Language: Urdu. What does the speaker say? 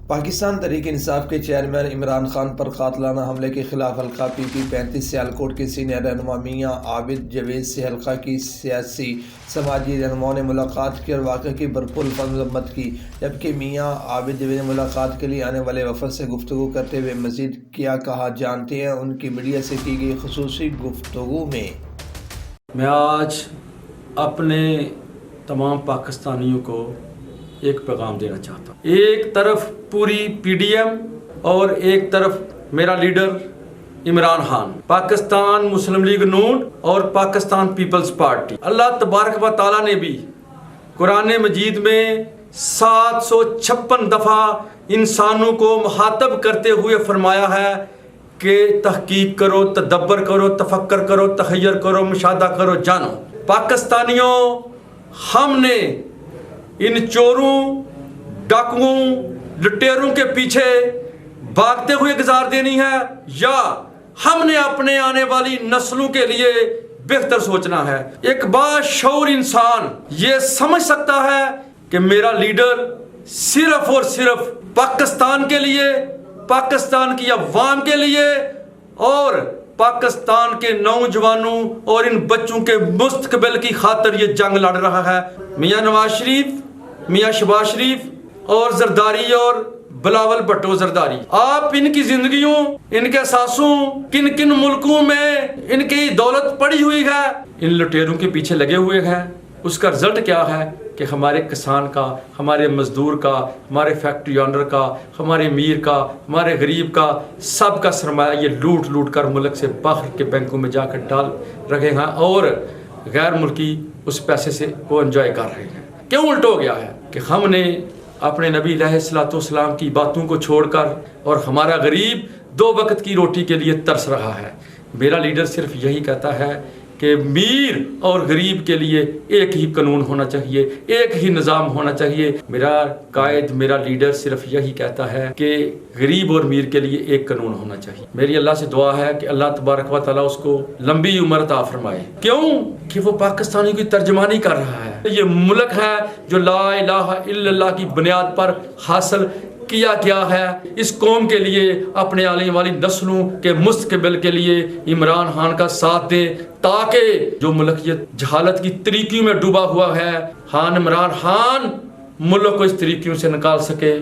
پاکستان تحریک انصاف کے چیئرمین عمران خان پر قاتلانہ حملے کے خلاف حلقہ پی پی 35 سیالکوٹ کے سینئر رہنما میاں عابد جوید سے حلقہ کی سیاسی سماجی رہنماؤں نے ملاقات کی اور واقعے کی بھرپور مذمت کی، جبکہ میاں عابد جوید نے ملاقات کے لیے آنے والے وفد سے گفتگو کرتے ہوئے مزید کیا کہا، جانتے ہیں ان کی میڈیا سے کی گئی خصوصی گفتگو میں۔ میں آج اپنے تمام پاکستانیوں کو ایک پیغام دینا چاہتا ہوں۔ ایک طرف پوری پی ڈی ایم اور ایک طرف میرا لیڈر عمران خان، پاکستان مسلم لیگ نون اور پاکستان پیپلز پارٹی۔ اللہ تبارک و تعالیٰ نے بھی قرآن مجید میں 756 دفعہ انسانوں کو مخاطب کرتے ہوئے فرمایا ہے کہ تحقیق کرو، تدبر کرو، تفکر کرو، تخیر کرو، مشاہدہ کرو، جانو۔ پاکستانیوں، ہم نے ان چوروں، ڈاکوؤں، لٹیروں کے پیچھے بھاگتے ہوئے گزار دینی ہے، یا ہم نے اپنے آنے والی نسلوں کے لیے بہتر سوچنا ہے؟ ایک باشعور انسان یہ سمجھ سکتا ہے کہ میرا لیڈر صرف اور صرف پاکستان کے لیے، پاکستان کی عوام کے لیے اور پاکستان کے نوجوانوں اور ان بچوں کے مستقبل کی خاطر یہ جنگ لڑ رہا ہے۔ میاں نواز شریف، میاں شہباز شریف اور زرداری اور بلاول بھٹو زرداری، آپ ان کی زندگیوں، ان کے سانسوں کن کن ملکوں میں ان کی دولت پڑی ہوئی ہے، ان لٹیروں کے پیچھے لگے ہوئے ہیں۔ اس کا رزلٹ کیا ہے کہ ہمارے کسان کا، ہمارے مزدور کا، ہمارے فیکٹری آنر کا، ہمارے امیر کا، ہمارے غریب کا، سب کا سرمایہ یہ لوٹ لوٹ کر ملک سے باہر کے بینکوں میں جا کر ڈال رہے ہیں اور غیر ملکی اس پیسے سے وہ انجوائے کر رہے ہیں۔ کیوں الٹ ہو گیا ہے کہ ہم نے اپنے نبی علیہ الصلوۃ والسلام کی باتوں کو چھوڑ کر اور ہمارا غریب 2 وقت کی روٹی کے لیے ترس رہا ہے۔ میرا لیڈر صرف یہی کہتا ہے کہ امیر اور غریب کے لیے ایک ہی قانون ہونا چاہیے، ایک ہی نظام ہونا چاہیے۔ میرا قائد، میرا لیڈر صرف یہی کہتا ہے کہ غریب اور امیر کے لیے ایک قانون ہونا چاہیے۔ میری اللہ سے دعا ہے کہ اللہ تبارک و تعالیٰ اس کو لمبی عمر عطا فرمائے۔ کیوں کہ وہ پاکستانی کی ترجمانی کر رہا ہے۔ یہ ملک ہے جو لا الہ الا اللہ کی بنیاد پر حاصل کیا گیا ہے۔ اس قوم کے لیے، اپنے آنے والی نسلوں کے مستقبل کے لیے عمران خان کا ساتھ دیں، تاکہ جو ملک یہ جہالت کی تریکیوں میں ڈوبا ہوا ہے، عمران خان ملک کو اس تریکیوں سے نکال سکے۔